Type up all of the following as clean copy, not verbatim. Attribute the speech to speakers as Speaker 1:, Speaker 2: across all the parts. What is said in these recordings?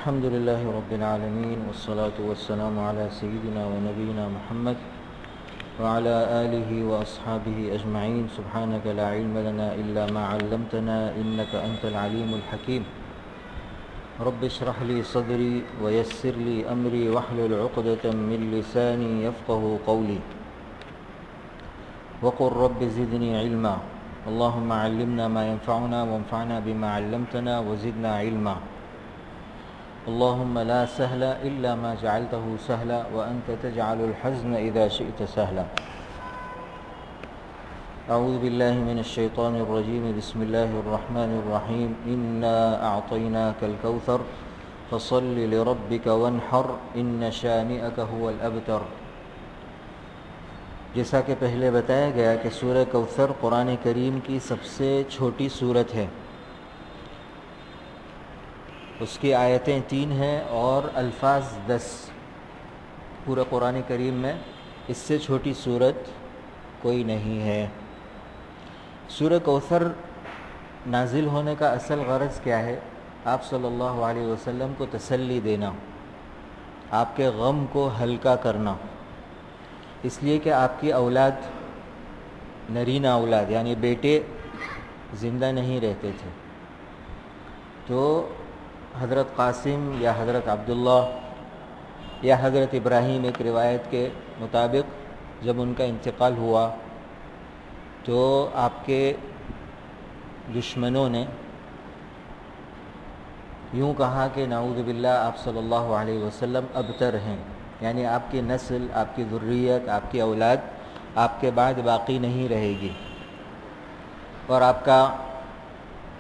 Speaker 1: الحمد لله رب العالمين والصلاة والسلام على سيدنا ونبينا محمد وعلى آله وأصحابه أجمعين. سبحانك لا علم لنا إلا ما علمتنا إنك أنت العليم الحكيم. رب اشرح لي صدري ويسر لي أمري واحلل عقدة من لساني يفقه قولي وقل رب زدني علما. اللهم علمنا ما ينفعنا وانفعنا بما علمتنا وزدنا علما. اللهم لا سهل إلا ما جعلته سهلا وأنت تجعل الحزن إذا شئت سهلا. أعوذ بالله من الشيطان الرجيم. بسم الله الرحمن الرحيم. إنا أعطيناك الكوثر فصل لربك وانحر إن شانئك هو الأبتر. جیسا کہ پہلے بتایا گیا کہ سورہ کوثر قرآن کریم کی سب سے چھوٹی سورت ہے. اس کی آیتیں 3 ہیں اور الفاظ 10. پورے قرآن کریم میں اس سے چھوٹی سورت کوئی نہیں ہے. سورہ کوثر نازل ہونے کا اصل غرض کیا ہے؟ آپ صلی اللہ علیہ وسلم کو تسلی دینا، آپ کے غم کو ہلکا کرنا، اس لیے کہ آپ کی اولاد نرینہ اولاد یعنی بیٹے زندہ نہیں رہتے تھے. تو حضرت قاسم یا حضرت عبداللہ یا حضرت ابراہیم ایک روایت کے مطابق جب ان کا انتقال ہوا تو آپ کے دشمنوں نے یوں کہا کہ نعوذ باللہ آپ صلی اللہ علیہ وسلم ابتر ہیں، یعنی آپ کی نسل، آپ کی ذریت، آپ کی اولاد آپ کے بعد باقی نہیں رہے گی اور آپ کا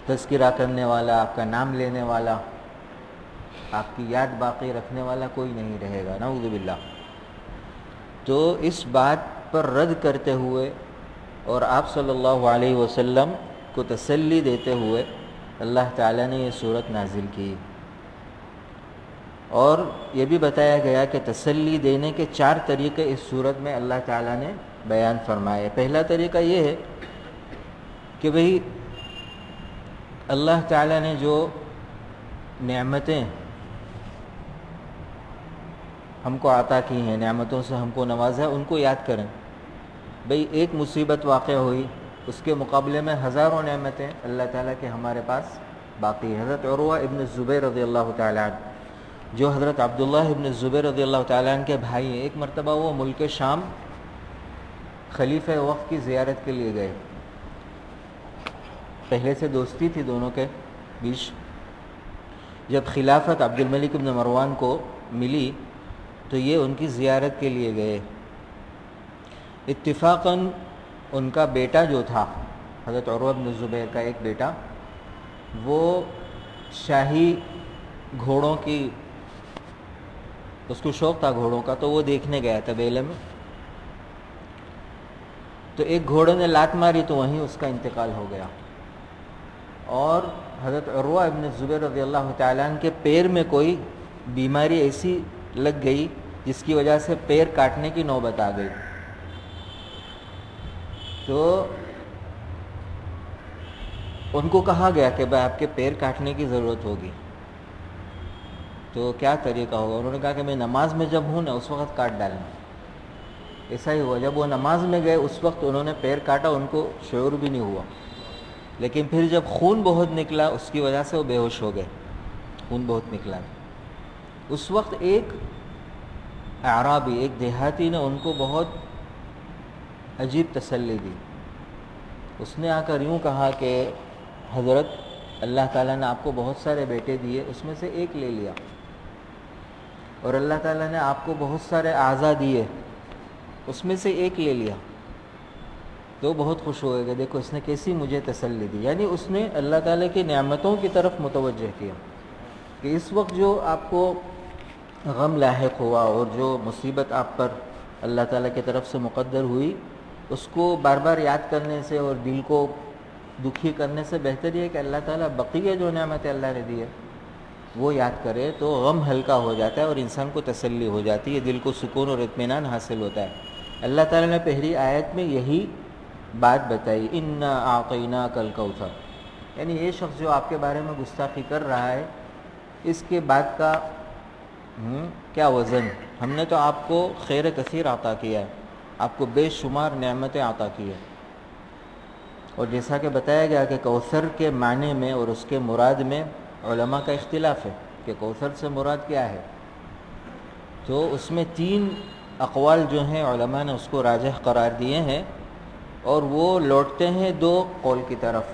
Speaker 1: تذکرہ کرنے والا، آپ کا نام لینے والا، آپ کی یاد باقی رکھنے والا کوئی نہیں رہے گا، نعوذ باللہ. تو اس بات پر رد کرتے ہوئے اور آپ صلی اللہ علیہ وسلم کو تسلی دیتے ہوئے اللہ تعالیٰ نے یہ سورت نازل کی. اور یہ بھی بتایا گیا کہ تسلی دینے کے 4 طریقے اس سورت میں اللہ تعالیٰ نے بیان فرمائے. پہلا طریقہ یہ ہے کہ بھئی اللہ تعالیٰ نے جو نعمتیں ہم کو عطا کی ہیں، نعمتوں سے ہم کو نوازا ہے، ان کو یاد کریں. بھئی ایک مصیبت واقع ہوئی، اس کے مقابلے میں ہزاروں نعمتیں اللہ تعالیٰ کے ہمارے پاس باقی ہیں. حضرت عروہ ابن الزبیر رضی اللہ تعالیٰ عنہ جو حضرت عبداللہ ابن الزبیر رضی اللہ تعالیٰ عنہ کے بھائی ہیں، ایک مرتبہ وہ ملک شام خلیفہ وقت کی زیارت کے لیے گئے. پہلے سے دوستی تھی دونوں کے بیچ. جب خلافت عبد الملک ابن مروان کو ملی تو یہ ان کی زیارت کے لیے گئے. اتفاقاً ان کا بیٹا جو تھا حضرت عروہ بن الزبیر کا ایک بیٹا، وہ شاہی گھوڑوں کی اس کو شوق تھا گھوڑوں کا، تو وہ دیکھنے گیا تھا بیلے میں. تو ایک گھوڑے نے لات ماری تو وہیں اس کا انتقال ہو گیا. اور حضرت عروہ ابن الزبیر رضی اللہ تعالیٰ عنہ کے پیر میں کوئی بیماری ایسی لگ گئی جس کی وجہ سے پیر کاٹنے کی نوبت آ گئی. تو ان کو کہا گیا کہ بھائی آپ کے پیر کاٹنے کی ضرورت ہوگی، تو کیا طریقہ ہوگا؟ انہوں نے کہا کہ میں نماز میں جب ہوں نا اس وقت کاٹ ڈالنا. ایسا ہی ہوا، جب وہ نماز میں گئے اس وقت انہوں نے پیر کاٹا، ان کو شعور بھی نہیں ہوا. لیکن پھر جب خون بہت نکلا اس کی وجہ سے وہ بے ہوش ہو گئے، خون بہت نکلا. اس وقت ایک اعرابی، ایک دیہاتی نے ان کو بہت عجیب تسلی دی. اس نے آ کر یوں کہا کہ حضرت اللہ تعالیٰ نے آپ کو بہت سارے بیٹے دیے، اس میں سے ایک لے لیا، اور اللہ تعالیٰ نے آپ کو بہت سارے اعضاء دیے، اس میں سے ایک لے لیا. تو بہت خوش ہوئے کہ دیکھو اس نے کیسی مجھے تسلی دی. یعنی اس نے اللہ تعالیٰ کی نعمتوں کی طرف متوجہ کیا کہ اس وقت جو آپ کو غم لاحق ہوا اور جو مصیبت آپ پر اللہ تعالیٰ کی طرف سے مقدر ہوئی، اس کو بار بار یاد کرنے سے اور دل کو دکھی کرنے سے بہتر یہ ہے کہ اللہ تعالیٰ بقیہ جو نعمتیں اللہ نے دی ہے وہ یاد کرے، تو غم ہلکا ہو جاتا ہے اور انسان کو تسلی ہو جاتی ہے، دل کو سکون اور اطمینان حاصل ہوتا ہے. اللہ تعالیٰ نے پہلی آیت میں یہی بات بتائی، انا اعطیناک الکوثر. یعنی یہ شخص جو آپ کے بارے میں گستاخی کر رہا ہے، اس کے بعد کا کیا وزن؟ ہم نے تو آپ کو خیر کثیر عطا کیا ہے، آپ کو بے شمار نعمتیں عطا کی ہے، اور جیسا کہ بتایا گیا کہ کوثر کے معنی میں اور اس کے مراد میں علماء کا اختلاف ہے کہ کوثر سے مراد کیا ہے، تو اس میں 3 اقوال جو ہیں علماء نے اس کو راجح قرار دیے ہیں، اور وہ لوٹتے ہیں 2 قول کی طرف۔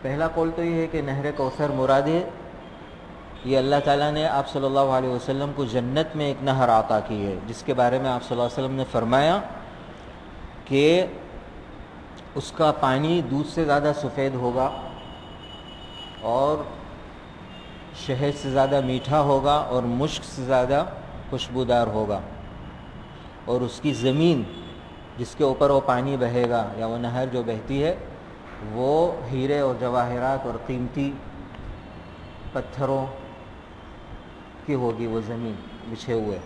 Speaker 1: پہلا قول تو یہ ہے کہ نہر کوثر مراد ہے، یہ اللہ تعالیٰ نے آپ صلی اللہ علیہ وسلم کو جنت میں ایک نہر عطا کی ہے، جس کے بارے میں آپ صلی اللہ علیہ وسلم نے فرمایا کہ اس کا پانی دودھ سے زیادہ سفید ہوگا، اور شہد سے زیادہ میٹھا ہوگا، اور مشک سے زیادہ خوشبودار ہوگا، اور اس کی زمین جس کے اوپر وہ پانی بہے گا یا وہ نہر جو بہتی ہے وہ ہیرے اور جواہرات اور قیمتی پتھروں کی ہوگی، وہ زمین بچھے ہوئے،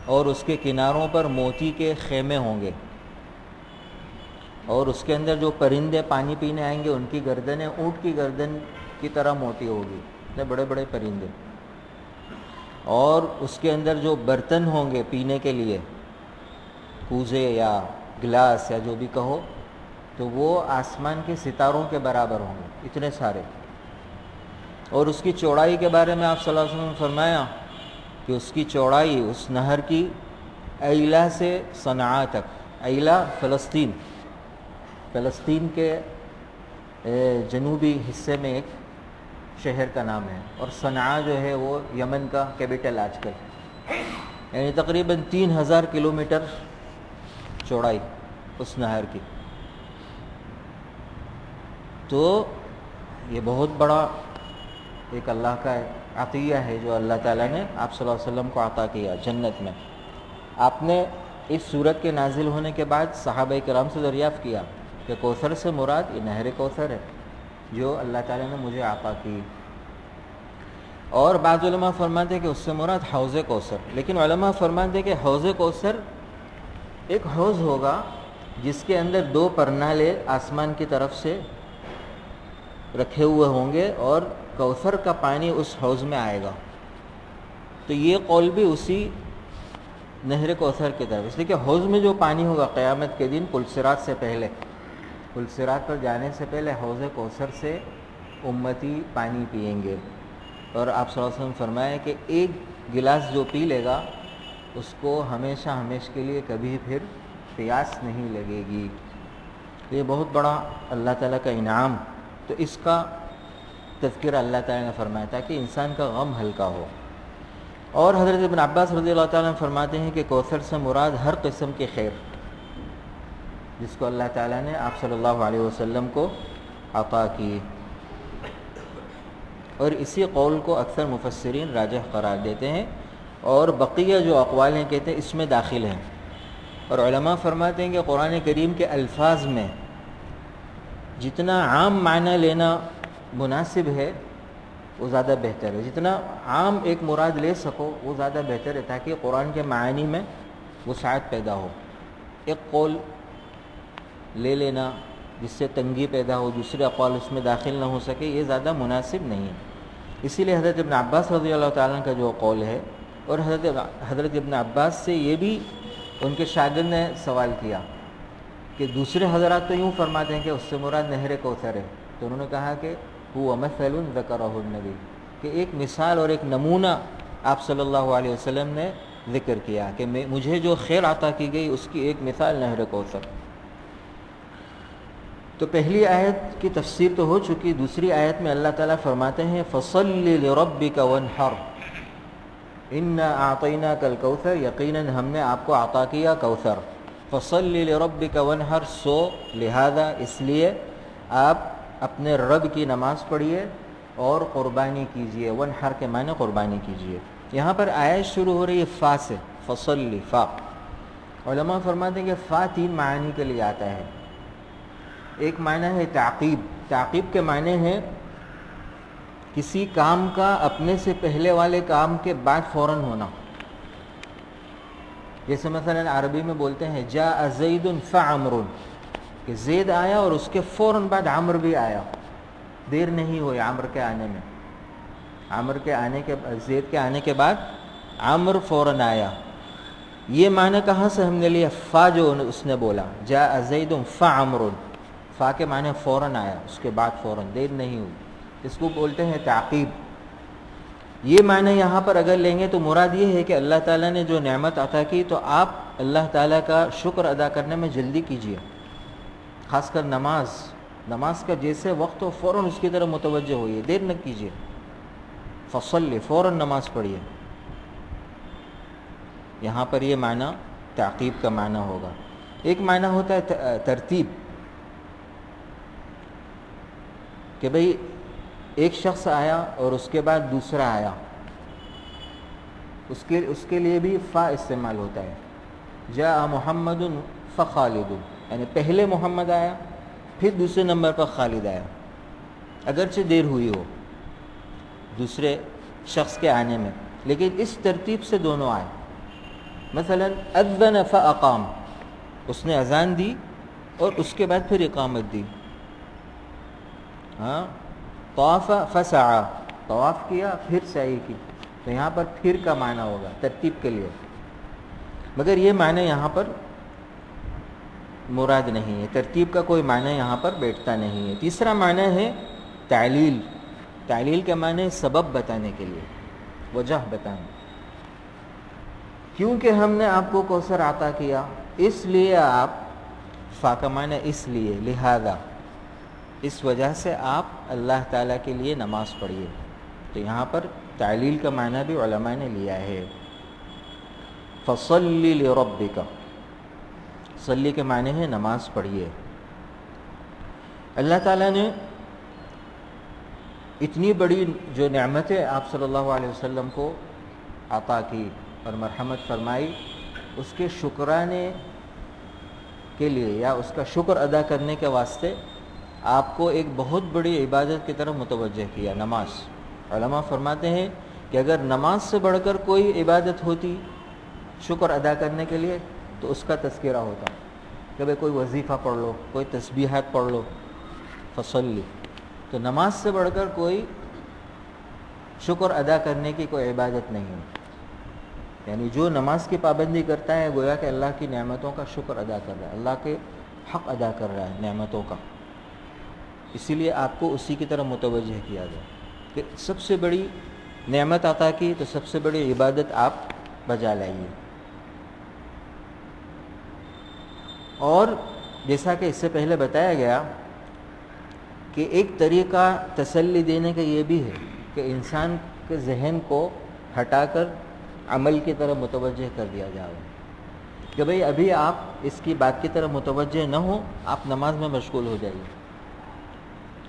Speaker 1: اور اس کے کناروں پر موتی کے خیمے ہوں گے، اور اس کے اندر جو پرندے پانی پینے آئیں گے ان کی گردنیں اونٹ کی گردن کی طرح موٹی ہوگی، اتنے بڑے بڑے پرندے، اور اس کے اندر جو برتن ہوں گے پینے کے لیے، کوزے یا گلاس یا جو بھی کہو، تو وہ آسمان کے ستاروں کے برابر ہوں گے، اتنے سارے۔ اور اس کی چوڑائی کے بارے میں آپ صلی اللہ علیہ وسلم نے فرمایا کہ اس کی چوڑائی اس نہر کی ایلا سے صنعاء تک، ایلا فلسطین کے جنوبی حصے میں ایک شہر کا نام ہے، اور صنعاء جو ہے وہ یمن کا کیپٹل آج کل، یعنی تقریباً 3000 کلومیٹر چوڑائی اس نہر کی۔ تو یہ بہت بڑا ایک اللہ کا عطیہ ہے جو اللہ تعالیٰ نے آپ صلی اللہ علیہ وسلم کو عطا کیا جنت میں۔ آپ نے اس سورت کے نازل ہونے کے بعد صحابہ کرام سے دریافت کیا کہ کوثر سے مراد یہ نہر کوثر ہے جو اللہ تعالیٰ نے مجھے عطا کی، اور بعض علماء فرماتے ہیں کہ اس سے مراد حوض کوثر، لیکن علماء فرماتے ہیں کہ حوض کوثر ایک حوض ہوگا جس کے اندر 2 پرنالے آسمان کی طرف سے رکھے ہوئے ہوں گے، اور کوثر کا پانی اس حوض میں آئے گا۔ تو یہ قول بھی اسی نہر کوثر کی طرف، اس لیے کہ حوض میں جو پانی ہوگا قیامت کے دن پلصراط سے پہلے، پلصراط پر جانے سے پہلے حوض کوثر سے امتی پانی پئیں گے، اور آپ صلی اللہ علیہ وسلم فرمایا کہ ایک گلاس جو پی لے گا اس کو ہمیشہ کے لیے کبھی پھر پیاس نہیں لگے گی۔ یہ بہت بڑا اللہ تعالیٰ کا انعام، تو اس کا تذکرہ اللہ تعالیٰ نے فرمایا تاکہ انسان کا غم ہلکا ہو۔ اور حضرت ابن عباس رضی اللہ تعالیٰ عنہ فرماتے ہیں کہ کوثر سے مراد ہر قسم کے خیر جس کو اللہ تعالیٰ نے آپ صلی اللہ علیہ وسلم کو عطا کی، اور اسی قول کو اکثر مفسرین راجح قرار دیتے ہیں، اور بقیہ جو اقوال ہیں کہتے ہیں اس میں داخل ہیں۔ اور علماء فرماتے ہیں کہ قرآن کریم کے الفاظ میں جتنا عام معنی لینا مناسب ہے وہ زیادہ بہتر ہے، جتنا عام ایک مراد لے سکو وہ زیادہ بہتر ہے، تاکہ قرآن کے معانی میں وسعت پیدا ہو۔ ایک قول لے لینا جس سے تنگی پیدا ہو، دوسرے اقوال اس میں داخل نہ ہو سکے، یہ زیادہ مناسب نہیں ہے۔ اسی لیے حضرت ابن عباس رضی اللہ تعالیٰ عنہ کا جو قول ہے، اور حضرت ابن عباس سے یہ بھی ان کے شاگرد نے سوال کیا کہ دوسرے حضرات تو یوں فرماتے ہیں کہ اس سے مراد نہر کوثر ہے، تو انہوں نے کہا کہ هو مثل ذکرہ النبی، کہ ایک مثال اور ایک نمونہ آپ صلی اللہ علیہ وسلم نے ذکر کیا کہ مجھے جو خیر عطا کی گئی اس کی ایک مثال نہر کوثر۔ تو پہلی آیت کی تفسیر تو ہو چکی، دوسری آیت میں اللہ تعالیٰ فرماتے ہیں فَصَلِّ لِرَبِّكَ وَانْحَرْ اِنَّا أَعْطَيْنَاكَ الْكَوْثَرَ، یقیناً ہم نے آپ کو عطا کیا کوثر، فَصَلِّ لِرَبِّكَ وَانْحَرْ، سو لہذا اس لیے آپ اپنے رب کی نماز پڑھیے اور قربانی کیجیے، وانحر کے معنی قربانی کیجیے۔ یہاں پر آیت شروع ہو رہی ہے فا سے، فصلی، فا۔ علماء فرماتے ہیں کہ فا 3 معانی کے لیے آتا ہے۔ ایک معنی ہے تعقیب، تعقیب کے معنی ہے کسی کام کا اپنے سے پہلے والے کام کے بعد فوراً ہونا، جیسے مثلا عربی میں بولتے ہیں جاء زید فعمر، کہ زید آیا اور اس کے فوراً بعد عمر بھی آیا، دیر نہیں ہوئی عمر کے آنے میں۔ عمر کے آنے کے زید کے آنے کے بعد عمر فوراً آیا. یہ معنی کہاں سے ہم نے لیا؟ فا جو اس نے بولا جاء زید فعمر، فا کے معنی فوراً آیا، اس کے بعد فوراً، دیر نہیں ہوئی، اس کو بولتے ہیں تعقیب. یہ معنی یہاں پر اگر لیں گے تو مراد یہ ہے کہ اللہ تعالیٰ نے جو نعمت عطا کی تو آپ اللہ تعالیٰ کا شکر ادا کرنے میں جلدی کیجیے، خاص کر نماز کا جیسے وقت ہو فوراً اس کی طرف متوجہ ہوئیے، دیر نہ کیجیے. فصلی، فوراً نماز پڑھیے. یہاں پر یہ معنی تعقیب کا معنی ہوگا. ایک معنی ہوتا ہے ترتیب، کہ بھئی ایک شخص آیا اور اس کے بعد دوسرا آیا، اس کے لیے بھی فا استعمال ہوتا ہے. جاء محمد فخالد، یعنی پہلے محمد آیا پھر دوسرے نمبر پر خالد آیا، اگرچہ دیر ہوئی ہو دوسرے شخص کے آنے میں، لیکن اس ترتیب سے دونوں آئے. مثلا اذن فاقام، اس نے اذان دی اور اس کے بعد پھر اقامت دی. ہاں، طواف فسعى، طواف کیا پھر سعی کی، تو یہاں پر پھر کا معنی ہوگا ترتیب کے لیے، مگر یہ معنی یہاں پر مراد نہیں ہے، ترتیب کا کوئی معنی یہاں پر بیٹھتا نہیں ہے. تیسرا معنی ہے تعلیل. تعلیل کے معنی سبب بتانے کے لیے، وجہ بتانا. کیونکہ ہم نے آپ کو کوثر عطا کیا اس لیے آپ، فا کا معنی اس لیے، لہذا، اس وجہ سے آپ اللہ تعالیٰ کے لیے نماز پڑھیے. تو یہاں پر تعلیل کا معنی بھی علماء نے لیا ہے. فصلی لربک، صلی کے معنی ہے نماز پڑھیے. اللہ تعالیٰ نے اتنی بڑی جو نعمتیں آپ صلی اللہ علیہ وسلم کو عطا کی اور مرحمت فرمائی، اس کے شکرانے کے لیے یا اس کا شکر ادا کرنے کے واسطے آپ کو ایک بہت بڑی عبادت کی طرف متوجہ کیا، نماز. علماء فرماتے ہیں کہ اگر نماز سے بڑھ کر کوئی عبادت ہوتی شکر ادا کرنے کے لیے تو اس کا تذکرہ ہوتا کہ بھئی کوئی وظیفہ پڑھ لو، کوئی تسبیحات پڑھ لو. فصلی، تو نماز سے بڑھ کر کوئی شکر ادا کرنے کی کوئی عبادت نہیں ہے. یعنی جو نماز کی پابندی کرتا ہے گویا کہ اللہ کی نعمتوں کا شکر ادا کر رہا ہے، اللہ کے حق ادا کر رہا ہے نعمتوں کا. اسی لیے آپ کو اسی کی طرف متوجہ کیا گیا کہ سب سے بڑی نعمت عطا کی تو سب سے بڑی عبادت آپ بجا لائیے. اور جیسا کہ اس سے پہلے بتایا گیا کہ ایک طریقہ تسلی دینے کا یہ بھی ہے کہ انسان کے ذہن کو ہٹا کر عمل کی طرف متوجہ کر دیا جائے کہ بھئی ابھی آپ اس کی بات کی طرف متوجہ نہ ہو، آپ نماز میں مشغول ہو جائیے.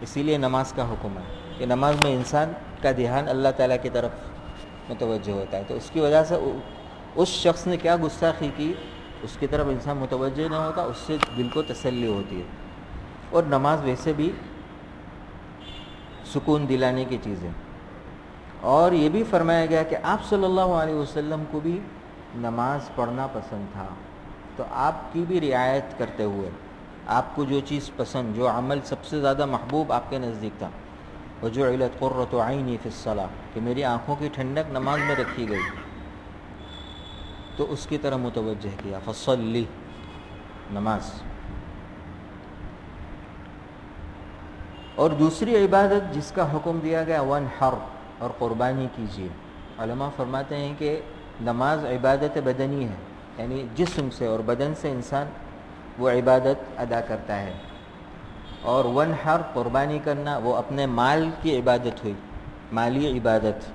Speaker 1: اسی لیے نماز کا حکم ہے کہ نماز میں انسان کا دھیان اللہ تعالیٰ کی طرف متوجہ ہوتا ہے. تو اس کی وجہ سے اس شخص نے کیا گستاخی کی اس کی طرف انسان متوجہ نہ ہوتا، اس سے دل کو تسلی ہوتی ہے. اور نماز ویسے بھی سکون دلانے کی چیز ہے. اور یہ بھی فرمایا گیا کہ آپ صلی اللہ علیہ وسلم کو بھی نماز پڑھنا پسند تھا، تو آپ کی بھی رعایت کرتے ہوئے آپ کو جو چیز پسند، جو عمل سب سے زیادہ محبوب آپ کے نزدیک تھا، وجعلت قرۃ عینی فی الصلاۃ، کہ میری آنکھوں کی ٹھنڈک نماز میں رکھی گئی، تو اس کی طرح متوجہ کیا. فصلی، نماز. اور دوسری عبادت جس کا حکم دیا گیا وانحر، اور قربانی کیجیے. علماء فرماتے ہیں کہ نماز عبادت بدنی ہے، یعنی جسم سے اور بدن سے انسان وہ عبادت ادا کرتا ہے. اور وانحر، قربانی کرنا، وہ اپنے مال کی عبادت ہوئی، مالی عبادت.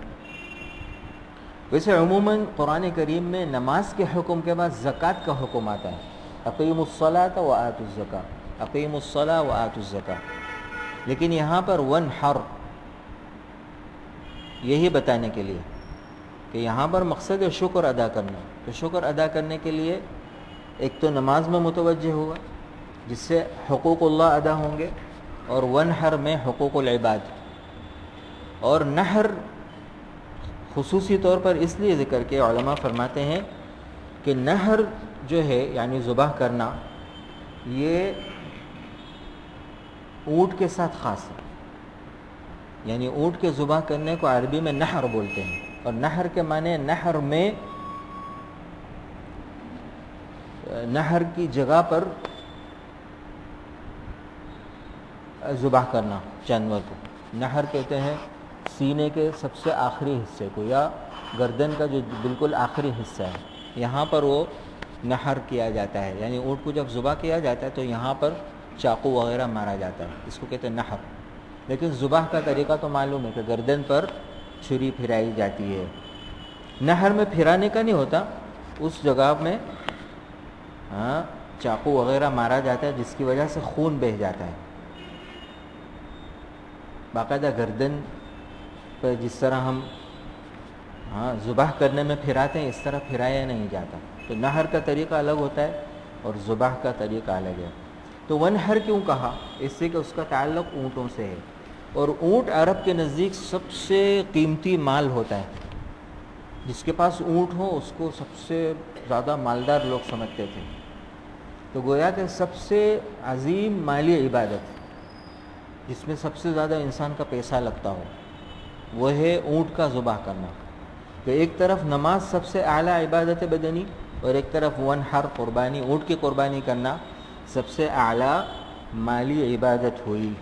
Speaker 1: ویسے عموماً قرآن کریم میں نماز کے حکم کے بعد زکوٰۃ کا حکم آتا ہے. اقیموا الصلاۃ وآتوا الزکاۃ، اقیموا الصلاۃ وآتوا الزکاۃ. لیکن یہاں پر وانحر یہی بتانے کے لیے کہ یہاں پر مقصد ہے شکر ادا کرنا. تو شکر ادا کرنے کے لیے ایک تو نماز میں متوجہ ہوا جس سے حقوق اللہ ادا ہوں گے، اور وانحر میں حقوق العباد. اور نحر خصوصی طور پر اس لیے ذکر کہ علماء فرماتے ہیں کہ نحر جو ہے یعنی ذبح کرنا، یہ اونٹ کے ساتھ خاص ہے. یعنی اونٹ کے ذبح کرنے کو عربی میں نحر بولتے ہیں، اور نحر کے معنی نحر میں نہر کی جگہ پر ذبح کرنا جانور کو۔ نہر کہتے ہیں سینے کے سب سے آخری حصے کو، یا گردن کا جو بالکل آخری حصہ ہے، یہاں پر وہ نہر کیا جاتا ہے، یعنی اونٹ کو جب ذبح کیا جاتا ہے تو یہاں پر چاقو وغیرہ مارا جاتا ہے، اس کو کہتے ہیں نہر۔ لیکن ذبح کا طریقہ تو معلوم ہے کہ گردن پر چھری پھرائی جاتی ہے۔ نہر میں پھرانے کا نہیں ہوتا، اس جگہ میں چاقو وغیرہ مارا جاتا ہے جس کی وجہ سے خون بہہ جاتا ہے۔ باقاعدہ گردن پر جس طرح ہم ذبح کرنے میں پھراتے ہیں اس طرح پھرایا نہیں جاتا، تو نہر کا طریقہ الگ ہوتا ہے اور ذبح کا طریقہ الگ ہے۔ تو ونحر کیوں کہا؟ اس سے کہ اس کا تعلق اونٹوں سے ہے، اور اونٹ عرب کے نزدیک سب سے قیمتی مال ہوتا ہے۔ جس کے پاس اونٹ ہو اس کو سب سے زیادہ مالدار لوگ سمجھتے تھے۔ تو گویا کہ سب سے عظیم مالی عبادت جس میں سب سے زیادہ انسان کا پیسہ لگتا ہو وہ ہے اونٹ کا ذبح کرنا۔ تو ایک طرف نماز سب سے اعلیٰ عبادت بدنی، اور ایک طرف ونحر قربانی، اونٹ کی قربانی کرنا سب سے اعلیٰ مالی عبادت ہوئی۔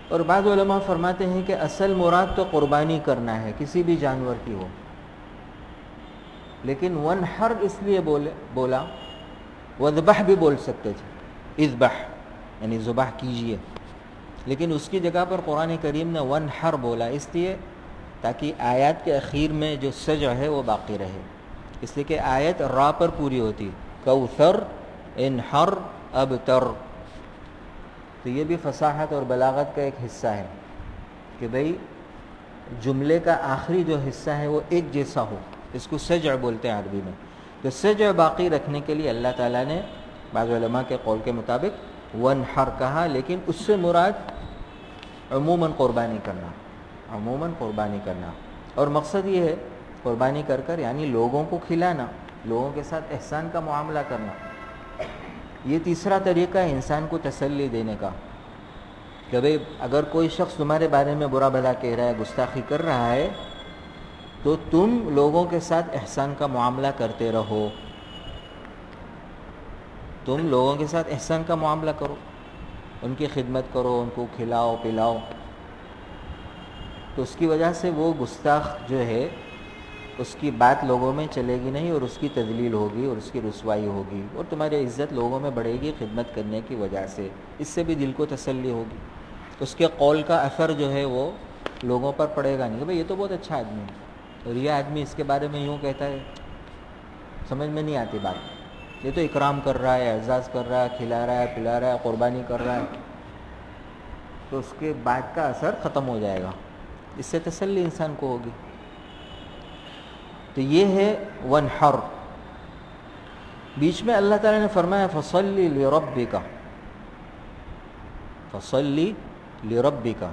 Speaker 1: اور بعض علماء فرماتے ہیں کہ اصل مراد تو قربانی کرنا ہے کسی بھی جانور کی ہو، لیکن ونحر اس لیے بولا، وذبح بھی بول سکتے تھے، اذبح یعنی ذبح کیجئے، لیکن اس کی جگہ پر قرآن کریم نے ونحر بولا اس لیے تاکہ آیات کے اخیر میں جو سجع ہے وہ باقی رہے، اس لیے کہ آیت را پر پوری ہوتی، کوثر انحر ابتر۔ تو یہ بھی فصاحت اور بلاغت کا ایک حصہ ہے کہ بھئی جملے کا آخری جو حصہ ہے وہ ایک جیسا ہو، اس کو سجع بولتے ہیں عربی میں۔ تو سجع باقی رکھنے کے لیے اللہ تعالیٰ نے بعض علماء کے قول کے مطابق ونحر کہا، لیکن اس سے مراد عموماً قربانی کرنا، عموماً قربانی کرنا، اور مقصد یہ ہے قربانی کر کر یعنی لوگوں کو کھلانا، لوگوں کے ساتھ احسان کا معاملہ کرنا۔ یہ تیسرا طریقہ ہے انسان کو تسلی دینے کا کہ بھئی اگر کوئی شخص تمہارے بارے میں برا بھلا کہہ رہا ہے، گستاخی کر رہا ہے، تو تم لوگوں کے ساتھ احسان کا معاملہ کرتے رہو، تم لوگوں کے ساتھ احسان کا معاملہ کرو، ان کی خدمت کرو، ان کو کھلاؤ پلاؤ، تو اس کی وجہ سے وہ گستاخ جو ہے اس کی بات لوگوں میں چلے گی نہیں، اور اس کی تذلیل ہوگی اور اس کی رسوائی ہوگی، اور تمہاری عزت لوگوں میں بڑھے گی خدمت کرنے کی وجہ سے، اس سے بھی دل کو تسلی ہوگی، اس کے قول کا اثر جو ہے وہ لوگوں پر پڑے گا نہیں کہ بھئی یہ تو بہت اچھا آدمی ہے، اور یہ آدمی اس کے بارے میں یوں کہتا ہے، سمجھ میں نہیں آتی بات، یہ تو اکرام کر رہا ہے، اعزاز کر رہا ہے، کھلا رہا ہے، پلا رہا ہے، قربانی کر رہا ہے، تو اس کے بات کا اثر ختم ہو جائے گا، اس سے تسلی انسان کو ہوگی۔ تو یہ ہے ونحر۔ بیچ میں اللہ تعالیٰ نے فرمایا فصلی لربک، فصلی لربک،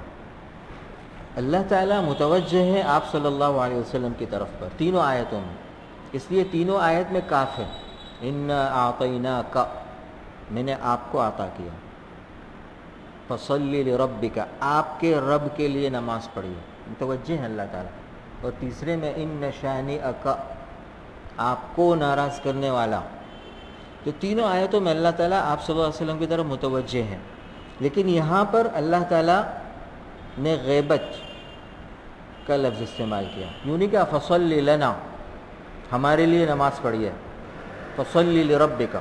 Speaker 1: اللہ تعالیٰ متوجہ ہے آپ صلی اللہ علیہ وسلم کی طرف پر تینوں آیتوں میں، اس لیے تینوں آیت میں کاف ہے، انا اعطیناک، میں نے آپ کو عطا کیا، فصلی لربک، آپ کے رب کے لیے نماز پڑھیے، متوجہ ہے اللہ تعالیٰ، اور تیسرے میں ان شانئک، آپ کو ناراض کرنے والا۔ تو تینوں آیتوں میں اللہ تعالیٰ آپ صلی اللہ علیہ وسلم کی طرف متوجہ ہیں، لیکن یہاں پر اللہ تعالیٰ نے غیبت کا لفظ استعمال کیا، یوں نہیں کہ فصلی لنا، ہمارے لیے نماز پڑھیے، فصلی لربک،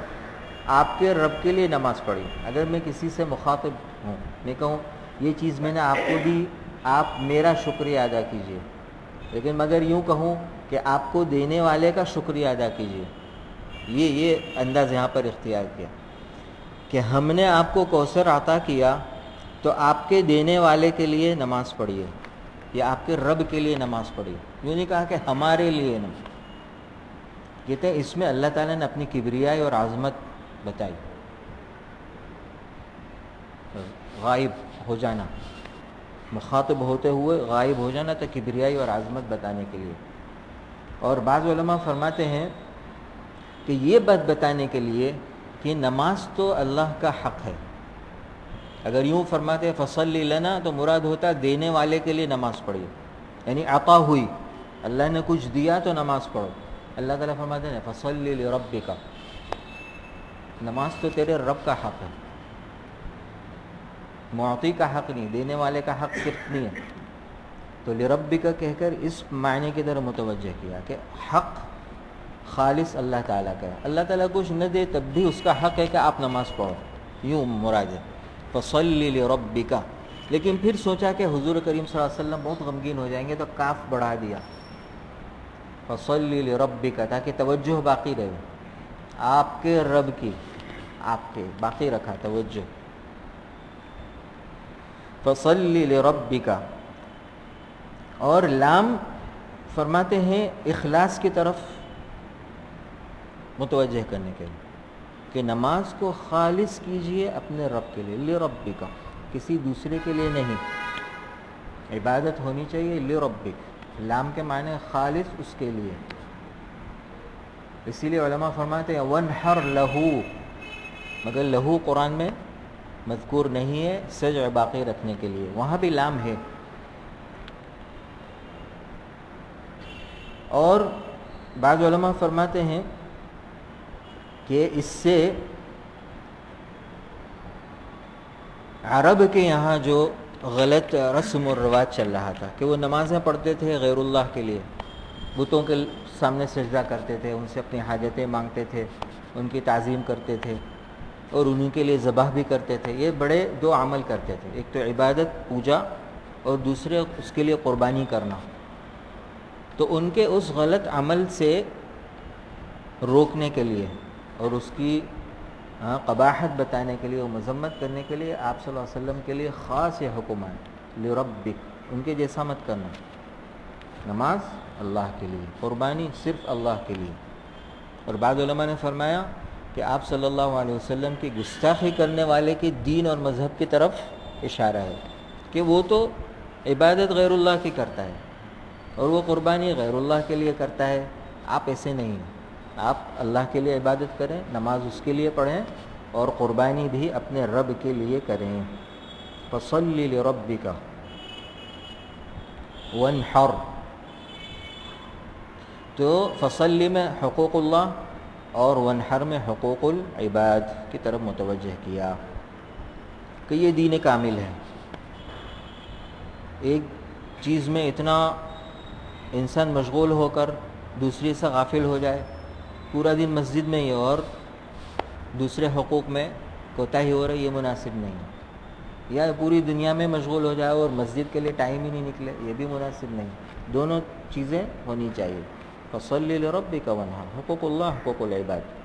Speaker 1: آپ کے رب کے لیے نماز پڑھی۔ اگر میں کسی سے مخاطب ہوں، میں کہوں یہ چیز میں نے آپ کو دی، آپ میرا شکریہ ادا کیجئے، لیکن مگر یوں کہوں کہ آپ کو دینے والے کا شکریہ ادا کیجئے، یہ انداز یہاں پر اختیار کیا کہ ہم نے آپ کو کوثر عطا کیا تو آپ کے دینے والے کے لیے نماز پڑھیے، یا آپ کے رب کے لیے نماز پڑھیے، یوں نہیں کہا کہ ہمارے لیے نماز۔ کہتے ہیں اس میں اللہ تعالیٰ نے اپنی کبریائی اور عظمت بتائی، غائب ہو جانا، مخاطب ہوتے ہوئے غائب ہو جانا، تو کبریائی اور عظمت بتانے کے لیے۔ اور بعض علماء فرماتے ہیں کہ یہ بات بتانے کے لیے کہ نماز تو اللہ کا حق ہے، اگر یوں فرماتے فصلی لنا تو مراد ہوتا دینے والے کے لیے نماز پڑھیے، یعنی عطا ہوئی، اللہ نے کچھ دیا تو نماز پڑھو۔ اللہ تعالیٰ فرماتے ہیں فصلی لربک، نماز تو تیرے رب کا حق ہے، معطی کا حق نہیں، دینے والے کا حق صرف نہیں ہے۔ تو لربک کہہ کر اس معنی کی طرف متوجہ کیا کہ حق خالص اللہ تعالیٰ کا ہے، اللہ تعالیٰ کچھ نہ دے تب بھی اس کا حق ہے کہ آپ نماز پڑھو، یوں مراد ہے فصلی لربک۔ لیکن پھر سوچا کہ حضور کریم صلی اللہ علیہ وسلم بہت غمگین ہو جائیں گے تو کاف بڑھا دیا فصلی لربک، تاکہ توجہ باقی رہے، آپ کے رب کی، آپ کے باقی رکھا توجہ، فصلی لربک۔ اور لام فرماتے ہیں اخلاص کی طرف متوجہ کرنے کے لیے کہ نماز کو خالص کیجئے اپنے رب کے لیے، لربک، کسی دوسرے کے لیے نہیں، عبادت ہونی چاہیے لربک، لام کے معنی خالص اس کے لیے۔ اسی لیے علماء فرماتے ہیں وانحر لہو، مگر لہو قرآن میں مذکور نہیں ہے سجع باقی رکھنے کے لیے، وہاں بھی لام ہے۔ اور بعض علماء فرماتے ہیں کہ اس سے عرب کے یہاں جو غلط رسم و رواج چل رہا تھا کہ وہ نمازیں پڑھتے تھے غیر اللہ کے لیے، بتوں کے سامنے سجدہ کرتے تھے، ان سے اپنی حاجتیں مانگتے تھے، ان کی تعظیم کرتے تھے اور انہیں کے لیے ذبح بھی کرتے تھے۔ یہ بڑے دو عمل کرتے تھے، ایک تو عبادت پوجا اور دوسرے اس کے لیے قربانی کرنا۔ تو ان کے اس غلط عمل سے روکنے کے لیے اور اس کی قباحت بتانے کے لیے اور مذمت کرنے کے لیے آپ صلی اللہ علیہ وسلم کے لیے خاص یہ حکم ہے لربک، ان کے جیسا مت کرنا، نماز اللہ کے لیے، قربانی صرف اللہ کے لیے۔ اور بعض علماء نے فرمایا کہ آپ صلی اللہ علیہ وسلم کی گستاخی کرنے والے کے دین اور مذہب کی طرف اشارہ ہے کہ وہ تو عبادت غیر اللہ کی کرتا ہے اور وہ قربانی غیر اللہ کے لیے کرتا ہے، آپ ایسے نہیں ہیں، آپ اللہ کے لیے عبادت کریں، نماز اس کے لیے پڑھیں اور قربانی بھی اپنے رب کے لیے کریں۔ فصلی لربک وانحر، تو فصلی میں حقوق اللہ اور وانحر میں حقوق العباد کی طرف متوجہ کیا کہ یہ دین کامل ہے۔ ایک چیز میں اتنا انسان مشغول ہو کر دوسری سے غافل ہو جائے، پورا دن مسجد میں ہی اور دوسرے حقوق میں کوتاہی ہو رہی، یہ مناسب نہیں ہے۔ یا پوری دنیا میں مشغول ہو جائے اور مسجد کے لیے ٹائم ہی نہیں نکلے، یہ بھی مناسب نہیں۔ دونوں چیزیں ہونی چاہیے، فصلی لربک وانحر، حقوق اللہ حقوق العباد۔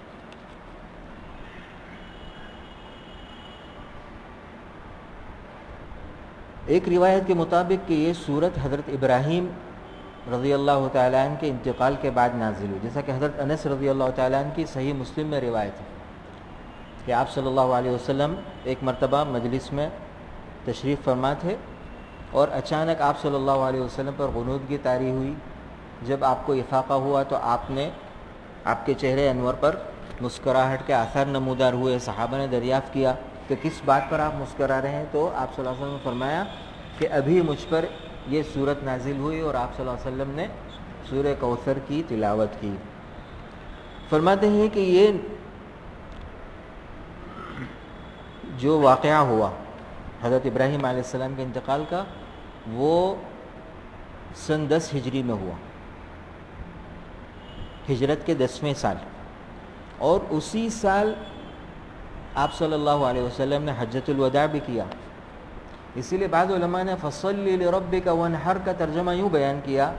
Speaker 1: ایک روایت کے مطابق کہ یہ سورت حضرت ابراہیم رضی اللہ تعالیٰ عنہ کے انتقال کے بعد نازل ہوئی، جیسا کہ حضرت انس رضی اللہ تعالیٰ عنہ کی صحیح مسلم میں روایت ہے کہ آپ صلی اللہ علیہ وسلم ایک مرتبہ مجلس میں تشریف فرما تھے اور اچانک آپ صلی اللہ علیہ وسلم پر غنودگی طاری ہوئی۔ جب آپ کو افاقہ ہوا تو آپ کے چہرے انور پر مسکراہٹ کے آثار نمودار ہوئے۔ صحابہ نے دریافت کیا کہ کس بات پر آپ مسکرا رہے ہیں، تو آپ صلی اللہ علیہ وسلم نے فرمایا کہ ابھی مجھ پر یہ صورت نازل ہوئی اور آپ صلی اللہ علیہ وسلم نے سورہ کوثر کی تلاوت کی۔ فرماتے ہیں کہ یہ جو واقعہ ہوا حضرت ابراہیم علیہ السلام کے انتقال کا، وہ سن 10 ہجری میں ہوا، ہجرت کے 10ویں سال، اور اسی سال آپ صلی اللہ علیہ وسلم نے حجۃ الوداع بھی کیا۔ اسی لیے بعض علماء نے فصلی لربک وانحر کا ترجمہ یوں بیان کیا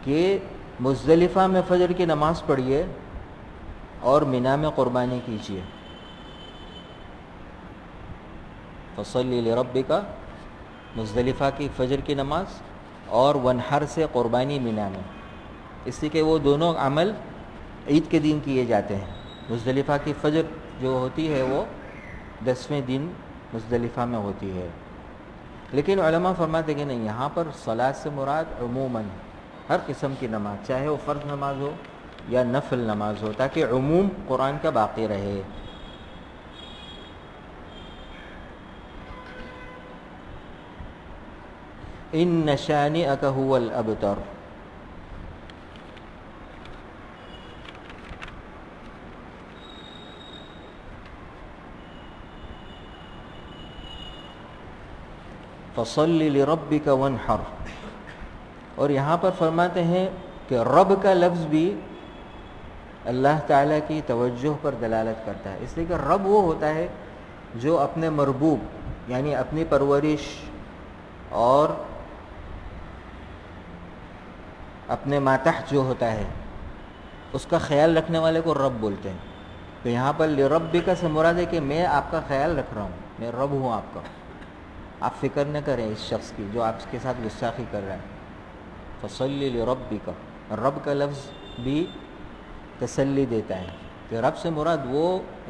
Speaker 1: کہ مزدلفہ میں فجر کی نماز پڑھیے اور منی میں قربانی کیجیے۔ فصلی لربک، مزدلفہ کی فجر کی نماز، اور وانحر سے قربانی منی میں، اس لیے کہ وہ دونوں عمل عید کے دن کیے جاتے ہیں۔ مزدلفہ کی فجر جو ہوتی ہے وہ 10ویں دن مزدلفہ میں ہوتی ہے۔ لیکن علماء فرماتے کہ نہیں، یہاں پر صلاۃ سے مراد عموماً ہر قسم کی نماز، چاہے وہ فرض نماز ہو یا نفل نماز ہو، تاکہ عموم قرآن کا باقی رہے۔ ان شانئک هو الابتر. فصل لربک وانحر. اور یہاں پر فرماتے ہیں کہ رب کا لفظ بھی اللہ تعالیٰ کی توجہ پر دلالت کرتا ہے، اس لیے کہ رب وہ ہوتا ہے جو اپنے مربوب یعنی اپنی پرورش اور اپنے ماتحت جو ہوتا ہے اس کا خیال رکھنے والے کو رب بولتے ہیں. تو یہاں پر لربک سے مراد ہے کہ میں آپ کا خیال رکھ رہا ہوں، میں رب ہوں آپ کا. آپ فکر نہ کریں اس شخص کی جو آپ کے ساتھ گستاخی کر رہا ہے. فصلی لربک، رب کا لفظ بھی تسلی دیتا ہے کہ رب سے مراد وہ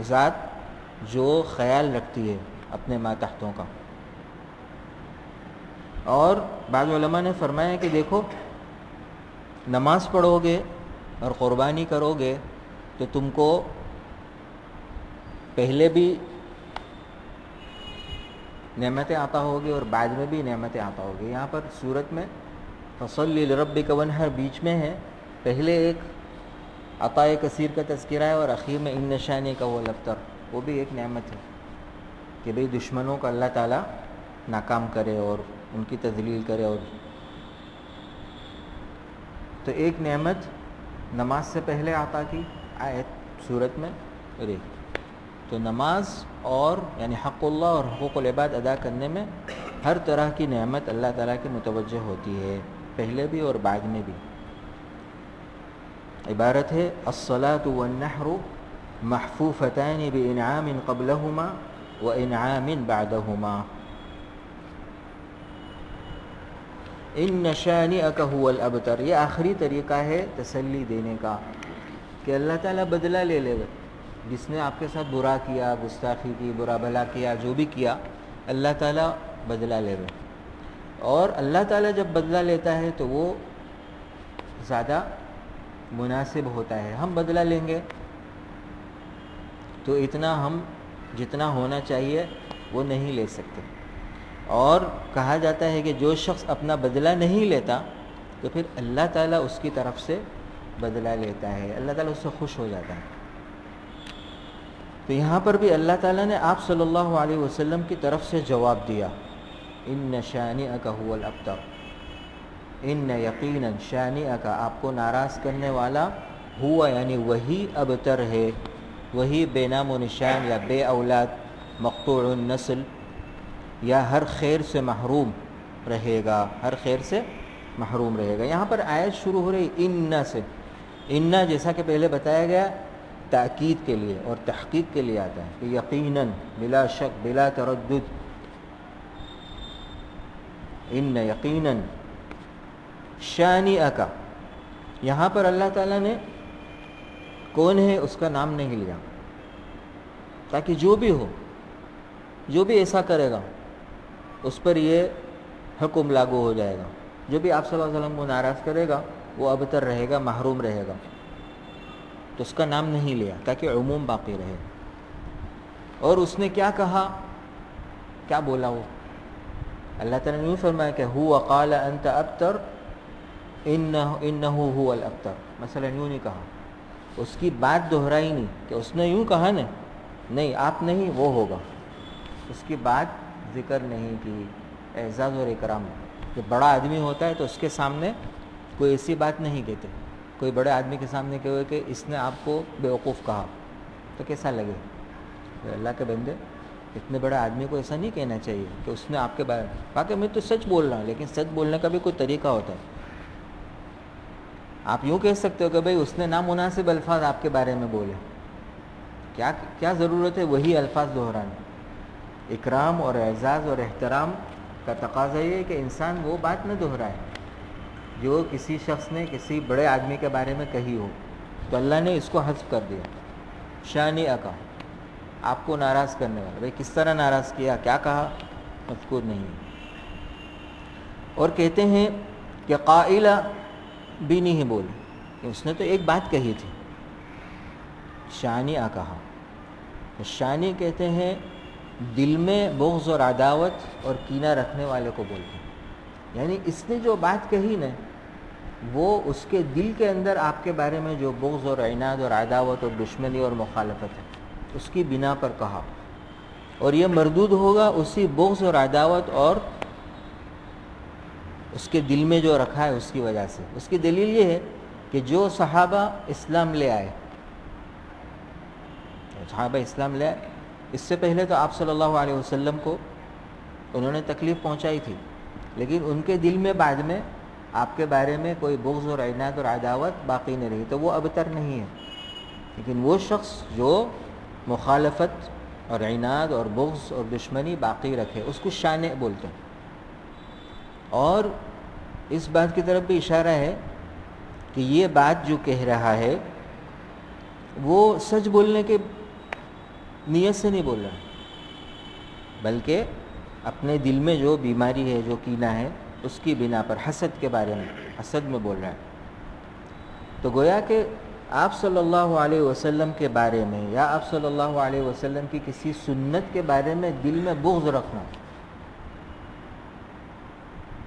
Speaker 1: ذات جو خیال رکھتی ہے اپنے ماتحتوں کا. اور بعض علماء نے فرمایا کہ دیکھو نماز پڑھو گے اور قربانی کرو گے تو تم کو پہلے بھی نعمتیں عطا ہوگی اور بعد میں بھی نعمتیں عطا ہوگی. یہاں پر صورت میں فصلی لربک وانحر بیچ میں ہے، پہلے ایک عطاء کثیر کا تذکرہ ہے اور اخیر میں ان شانئک هو الابتر، وہ بھی ایک نعمت ہے کہ بھئی دشمنوں کا اللہ تعالیٰ ناکام کرے اور ان کی تذلیل کرے. اور تو ایک نعمت نماز سے پہلے عطا کی آیت صورت میں، اور ایک تو نماز اور یعنی حق اللہ اور حقوق العباد ادا کرنے میں ہر طرح کی نعمت اللہ تعالیٰ کی متوجہ ہوتی ہے، پہلے بھی اور بعد میں بھی. عبارت ہے الصلاة والنحر محفوفتان بانعام قبلہما وانعام بعدہما. ان شانئک هو الابتر، یہ آخری طریقہ ہے تسلی دینے کا کہ اللہ تعالیٰ بدلہ لے لے گا. جس نے آپ کے ساتھ برا کیا، گستاخی کی، برا بھلا کیا، جو بھی کیا، اللہ تعالیٰ بدلہ لے گا. اور اللہ تعالیٰ جب بدلہ لیتا ہے تو وہ زیادہ مناسب ہوتا ہے. ہم بدلہ لیں گے تو اتنا ہم جتنا ہونا چاہیے وہ نہیں لے سکتے. اور کہا جاتا ہے کہ جو شخص اپنا بدلہ نہیں لیتا تو پھر اللہ تعالیٰ اس کی طرف سے بدلہ لیتا ہے، اللہ تعالیٰ اس سے خوش ہو جاتا ہے. تو یہاں پر بھی اللہ تعالیٰ نے آپ صلی اللہ علیہ وسلم کی طرف سے جواب دیا، ان شانئک هو الابتر. ان یقینا شانئک، آپ کو ناراض کرنے والا، ہوا یعنی وہی ابتر ہے، وہی بے نام و نشان یا بے اولاد، مقطوع النسل، یا ہر خیر سے محروم رہے گا، ہر خیر سے محروم رہے گا. یہاں پر آیت شروع ہو رہی ان سے. ان جیسا کہ پہلے بتایا گیا تاکید کے لیے اور تحقیق کے لیے آتا ہے کہ یقیناً، بلا شک، بلا تردد. ان یقیناً شانئک، یہاں پر اللہ تعالیٰ نے کون ہے اس کا نام نہیں لیا تاکہ جو بھی ہو، جو بھی ایسا کرے گا اس پر یہ حکم لاگو ہو جائے گا. جو بھی آپ صلی اللہ علیہ وسلم کو ناراض کرے گا وہ ابتر رہے گا، محروم رہے گا. تو اس کا نام نہیں لیا تاکہ عموم باقی رہے. اور اس نے کیا کہا، کیا بولا وہ؟ اللہ تعالیٰ نے یوں فرمایا کہ هو قال انت ابتر انه هو الابتر. مثلا یوں نہیں کہا، اس کی بات دہرائی نہیں کہ اس نے یوں کہا نا، نہیں آپ نہیں، وہ ہوگا. اس کی بات ذکر نہیں کی. اعزاز اور اکرام، کہ بڑا آدمی ہوتا ہے تو اس کے سامنے کوئی ایسی بات نہیں کہتے. کوئی بڑے آدمی کے سامنے کہے کہ اس نے آپ کو بیوقوف کہا تو کیسا لگے؟ اللہ کے بندے، اتنے بڑے آدمی کو ایسا نہیں کہنا چاہیے کہ اس نے آپ کے بارے میں کہا کہ میں تو سچ بول رہا ہوں، لیکن سچ بولنے کا بھی کوئی طریقہ ہوتا ہے. آپ یوں کہہ سکتے ہو کہ بھئی اس نے نامناسب الفاظ آپ کے بارے میں بولے، کیا ضرورت ہے وہی الفاظ دہرانے؟ اکرام اور اعزاز اور احترام کا تقاضا یہ ہے کہ انسان وہ بات نہ دہرائے جو کسی شخص نے کسی بڑے آدمی کے بارے میں کہی ہو. تو اللہ نے اس کو حذف کر دیا. شانئک، آپ کو ناراض کرنے والا. بھئی کس طرح ناراض کیا، کیا کہا، مذکور نہیں. اور کہتے ہیں کہ قائلہ بھی نہیں بولے، کہ اس نے تو ایک بات کہی تھی. شانئ کہا. شانی کہتے ہیں دل میں بغض اور عداوت اور کینہ رکھنے والے کو بولتے ہیں. یعنی اس نے جو بات کہی نا وہ اس کے دل کے اندر آپ کے بارے میں جو بغض اور عناد اور عداوت اور دشمنی اور مخالفت ہے اس کی بنا پر کہا، اور یہ مردود ہوگا اسی بغض اور عداوت اور اس کے دل میں جو رکھا ہے اس کی وجہ سے۔ اس کی دلیل یہ ہے کہ جو صحابہ اسلام لے آئے، اس سے پہلے تو آپ صلی اللہ علیہ وسلم کو انہوں نے تکلیف پہنچائی تھی، لیکن ان کے دل میں بعد میں آپ کے بارے میں کوئی بغض اور عناد اور عداوت باقی نہیں رہی، تو وہ ابتر نہیں ہے۔ لیکن وہ شخص جو مخالفت اور عناد اور بغض اور دشمنی باقی رکھے اس کو شانع بولتے ہیں۔ اور اس بات کی طرف بھی اشارہ ہے کہ یہ بات جو کہہ رہا ہے وہ سچ بولنے کے نیت سے نہیں بول رہا، بلکہ اپنے دل میں جو بیماری ہے، جو کینہ ہے، اس کی بنا پر، حسد کے بارے میں، حسد میں بول رہا ہے۔ تو گویا کہ آپ صلی اللہ علیہ وسلم کے بارے میں یا آپ صلی اللہ علیہ وسلم کی کسی سنت کے بارے میں دل میں بغض رکھنا،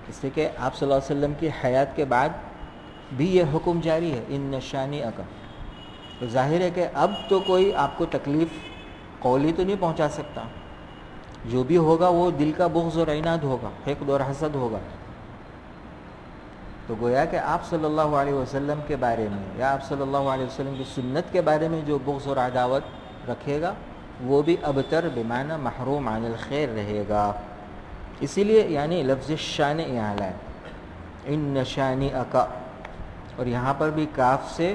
Speaker 1: اس سے کہ آپ صلی اللہ علیہ وسلم کی حیات کے بعد بھی یہ حکم جاری ہے، ان شانئک، تو ظاہر ہے کہ اب تو کوئی آپ کو تکلیف قولی تو نہیں پہنچا سکتا، جو بھی ہوگا وہ دل کا بغض اور عناد ہوگا، حقد اور حسد ہوگا۔ تو گویا کہ آپ صلی اللہ علیہ وسلم کے بارے میں یا آپ صلی اللہ علیہ وسلم کی سنت کے بارے میں جو بغض اور عداوت رکھے گا وہ بھی ابتر بمعنی محروم عن الخیر رہے گا۔ اسی لیے یعنی لفظ شان یہاں لائے، ان شانئک، اور یہاں پر بھی کاف سے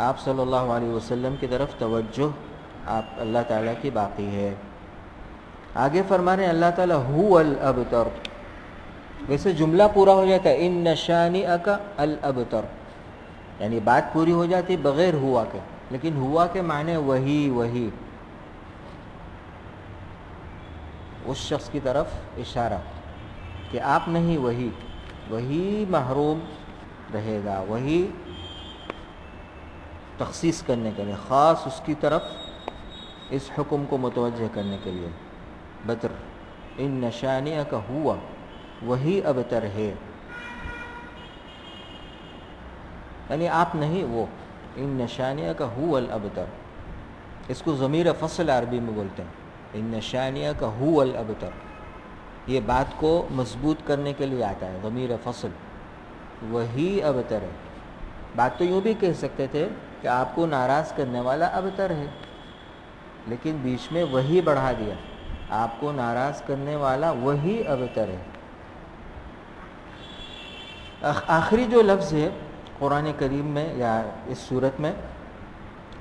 Speaker 1: آپ صلی اللہ علیہ وسلم کی طرف توجہ آپ اللہ تعالیٰ کی باقی ہے۔ آگے فرما رہے ہیں اللہ تعالیٰ هو الابتر، ویسے جملہ پورا ہو جاتا ہے ان شانئک الابتر، یعنی بات پوری ہو جاتی بغیر ہوا کے، لیکن ہوا کے معنی وہی اس شخص کی طرف اشارہ کہ آپ نہیں، وہی محروم رہے گا، وہی تخصیص کرنے کے لیے، خاص اس کی طرف اس حکم کو متوجہ کرنے کے لیے۔ بتر ان شانئک ہوا، وہی ابتر ہے، یعنی آپ نہیں، وہ ان شانئک هو الابتر، اس کو ضمیر فصل عربی میں بولتے ہیں، ان شانئک هو الابتر، یہ بات کو مضبوط کرنے کے لیے آتا ہے ضمیر فصل، وہی ابتر ہے۔ بات تو یوں بھی کہہ سکتے تھے کہ آپ کو ناراض کرنے والا ابتر ہے، لیکن بیچ میں وہی بڑھا دیا، آپ کو ناراض کرنے والا وہی ابتر ہے۔ آخری جو لفظ ہے قرآن کریم میں یا اس صورت میں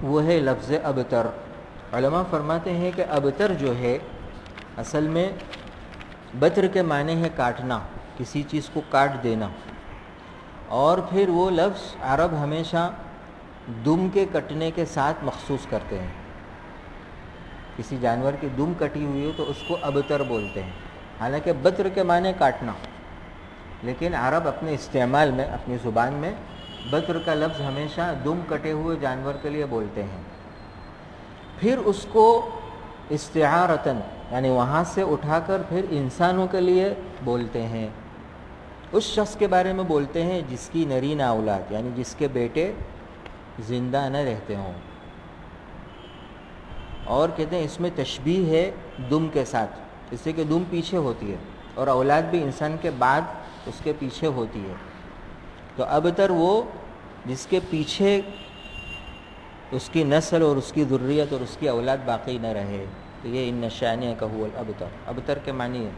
Speaker 1: وہ ہے لفظ ابتر۔ علماء فرماتے ہیں کہ ابتر جو ہے اصل میں بتر کے معنی ہے کاٹنا، کسی چیز کو کاٹ دینا، اور پھر وہ لفظ عرب ہمیشہ دم کے کٹنے کے ساتھ مخصوص کرتے ہیں۔ کسی جانور کی دم کٹی ہوئی ہو تو اس کو ابتر بولتے ہیں، حالانکہ بتر کے معنی کاٹنا، لیکن عرب اپنے استعمال میں، اپنی زبان میں بتر کا لفظ ہمیشہ دم کٹے ہوئے جانور کے لیے بولتے ہیں۔ پھر اس کو استعارتاً یعنی وہاں سے اٹھا کر پھر انسانوں کے لیے بولتے ہیں، اس شخص کے بارے میں بولتے ہیں جس کی نرین اولاد، یعنی جس کے بیٹے زندہ نہ رہتے ہوں، اور کہتے ہیں اس میں تشبیہ ہے دم کے ساتھ، اس سے کہ دم پیچھے ہوتی ہے اور اولاد بھی انسان کے بعد اس کے پیچھے ہوتی ہے، تو ابتر وہ جس کے پیچھے اس کی نسل اور اس کی ذریت اور اس کی اولاد باقی نہ رہے، تو یہ ان شانئک هو الابتر، ابتر کے معنی ہے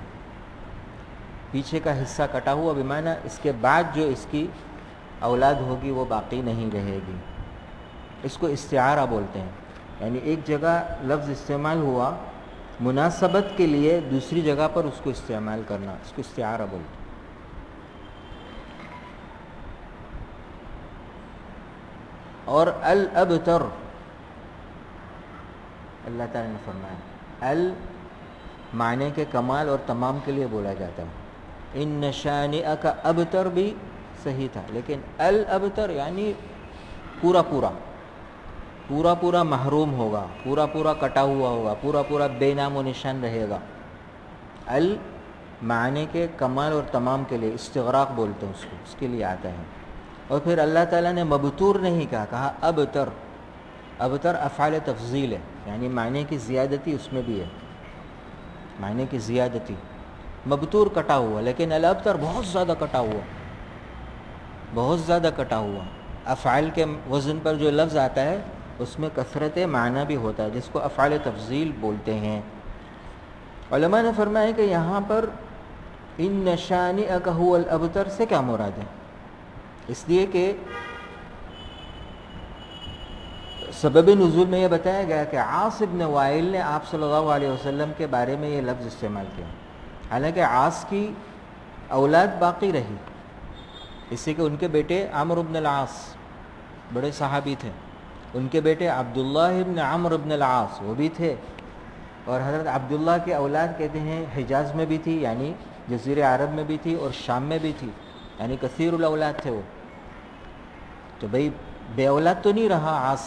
Speaker 1: پیچھے کا حصہ کٹا ہوا، بمعنی اس کے بعد جو اس کی اولاد ہوگی وہ باقی نہیں رہے گی۔ اس کو استعارہ بولتے ہیں، یعنی ایک جگہ لفظ استعمال ہوا مناسبت کے لیے، دوسری جگہ پر اس کو استعمال کرنا، اس کو استعارہ بولتے ہیں۔ اور الابتر اللہ تعالیٰ نے فرمایا معنی کے کمال اور تمام کے لیے بولا جاتا ہے، ان شانئک ابتر بھی صحیح تھا، لیکن الابتر یعنی پورا پورا محروم ہوگا، پورا کٹا ہوا ہوگا، پورا بے نام و نشان رہے گا۔ معنی کے کمال اور تمام کے لیے، استغراق بولتے ہیں اس کو، اس کے لیے آتا ہے۔ اور پھر اللہ تعالیٰ نے مبتور نہیں کہا ابتر۔ ابتر افعال تفضیل ہے، یعنی معنی کی زیادتی اس میں بھی ہے، معنی کی زیادتی۔ مبتور کٹا ہوا، لیکن الابتر بہت زیادہ کٹا ہوا، بہت زیادہ کٹا ہوا۔ افعال کے وزن پر جو لفظ آتا ہے اس میں کثرت معنی بھی ہوتا ہے، جس کو افعال تفضیل بولتے ہیں۔ علماء نے فرمایا کہ یہاں پر ان شانئک هو الابتر سے کیا مراد ہے؟ اس لیے کہ سبب نزول میں یہ بتایا گیا کہ عاص بن وائل نے آپ صلی اللہ علیہ وسلم کے بارے میں یہ لفظ استعمال کیا، حالانکہ عاص کی اولاد باقی رہی، اس سے کہ ان کے بیٹے عمرو بن العاص بڑے صحابی تھے، ان کے بیٹے عبداللہ بن عمرو بن العاص وہ بھی تھے، اور حضرت عبداللہ کی اولاد کہتے ہیں حجاز میں بھی تھی، یعنی جزیرہ عرب میں بھی تھی، اور شام میں بھی تھی، یعنی کثیر الاولاد تھے وہ۔ تو بھئی بے اولاد تو نہیں رہا عاص،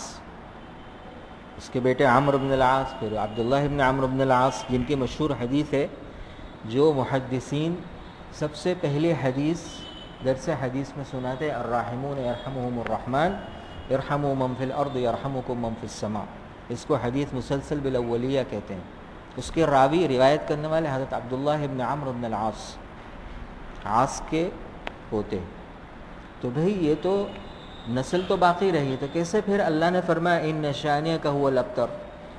Speaker 1: اس کے بیٹے عمرو بن العاص، پھر عبداللہ بن عمرو بن العاص، جن کی مشہور حدیث ہے، جو محدثین سب سے پہلے حدیث درس حدیث میں سناتے، الراحمون یرحمہم الرحمن ارحموا من فی الارض یرحمکم من فی السماء، اس کو حدیث مسلسل بالاولیہ کہتے ہیں۔ اس کے راوی، روایت کرنے والے حضرت عبداللہ بن عمرو بن العاص، عاص کے پوتے۔ تو بھئی یہ تو نسل تو باقی رہی، تو کیسے پھر اللہ نے فرمایا ان شانئک هو الابتر،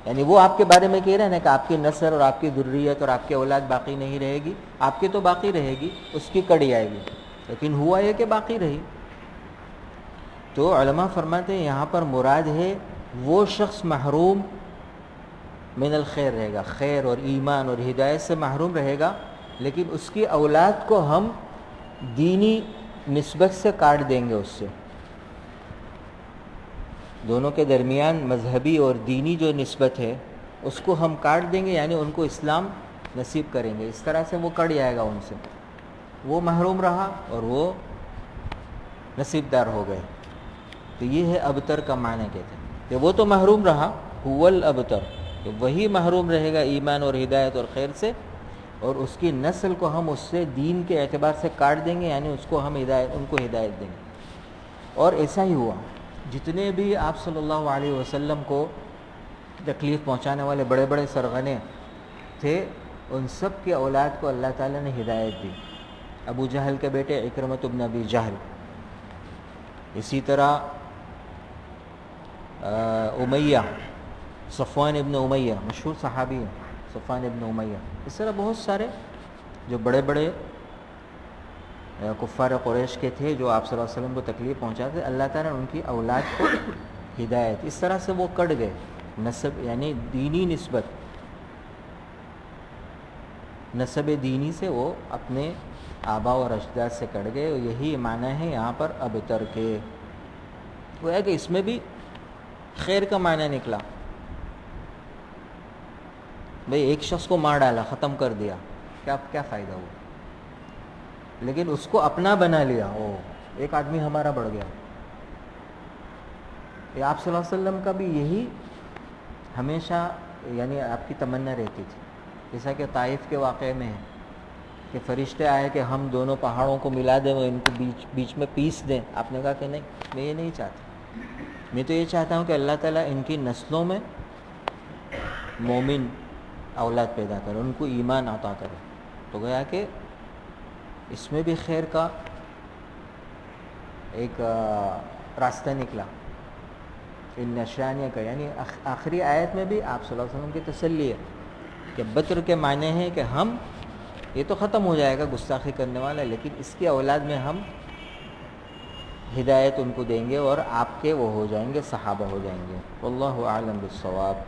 Speaker 1: یعنی وہ آپ کے بارے میں کہہ رہے ہیں کہ آپ کی نسل اور آپ کی ذریت اور آپ کی اولاد باقی نہیں رہے گی، آپ کی تو باقی رہے گی، اس کی کڑی آئے گی، لیکن ہوا یہ کہ باقی رہی۔ تو علماء فرماتے ہیں یہاں پر مراد ہے وہ شخص محروم من الخیر رہے گا، خیر اور ایمان اور ہدایت سے محروم رہے گا، لیکن اس کی اولاد کو ہم دینی نسبت سے کاٹ دیں گے، اس سے دونوں کے درمیان مذہبی اور دینی جو نسبت ہے اس کو ہم کاٹ دیں گے، یعنی ان کو اسلام نصیب کریں گے، اس طرح سے وہ کٹ جائے گا ان سے، وہ محروم رہا اور وہ نصیب دار ہو گئے۔ تو یہ ہے ابتر کا معنی کہتے ہیں کہ وہ تو محروم رہا، هو الابتر، کہ وہی محروم رہے گا ایمان اور ہدایت اور خیر سے، اور اس کی نسل کو ہم اس سے دین کے اعتبار سے کاٹ دیں گے، یعنی اس کو ہم ان کو ہدایت دیں گے۔ اور ایسا ہی ہوا، جتنے بھی آپ صلی اللہ علیہ وسلم کو تکلیف پہنچانے والے بڑے بڑے سرغنے تھے، ان سب کی اولاد کو اللہ تعالیٰ نے ہدایت دی۔ ابو جہل کے بیٹے اکرمۃ بن ابی جہل، اسی طرح امیہ، صفوان ابن امیہ مشہور صحابی ہیں، صفوان ابن امیہ، اس طرح بہت سارے جو بڑے بڑے کفار قریش کے تھے جو آپ صلی اللہ علیہ وسلم کو تکلیف پہنچاتے، اللہ تعالیٰ نے ان کی اولاد کو ہدایت، اس طرح سے وہ کٹ گئے، نسب یعنی دینی نسبت، نسب دینی سے وہ اپنے آبا اور اجداد سے کٹ گئے، اور یہی معنی ہے یہاں پر ابتر کے۔ وہ ہے کہ اس میں بھی خیر کا معنی نکلا، بھئی ایک شخص کو مار ڈالا، ختم کر دیا، کیا فائدہ ہوا، لیکن اس کو اپنا بنا لیا، ایک آدمی ہمارا بڑھ گیا۔ یہ آپ صلی اللہ علیہ وسلم کا بھی یہی ہمیشہ یعنی آپ کی تمنا رہتی تھی، جیسا کہ طائف کے واقعے میں ہے کہ فرشتے آئے کہ ہم دونوں پہاڑوں کو ملا دیں اور ان کو بیچ میں پیس دیں، آپ نے کہا کہ نہیں، میں یہ نہیں چاہتا، میں تو یہ چاہتا ہوں کہ اللہ تعالیٰ ان کی نسلوں میں مومن اولاد پیدا کرے، ان کو ایمان عطا کرے۔ تو گویا کہ اس میں بھی خیر کا ایک راستہ نکلا، ان نشانیہ کا، یعنی آخری آیت میں بھی آپ صلی اللہ علیہ وسلم کی تسلی ہے کہ بتر کے معنی ہے کہ ہم یہ تو ختم ہو جائے گا گستاخی کرنے والا، لیکن اس کی اولاد میں ہم ہدایت ان کو دیں گے، اور آپ کے وہ ہو جائیں گے، صحابہ ہو جائیں گے۔ واللہ اعلم بالصواب۔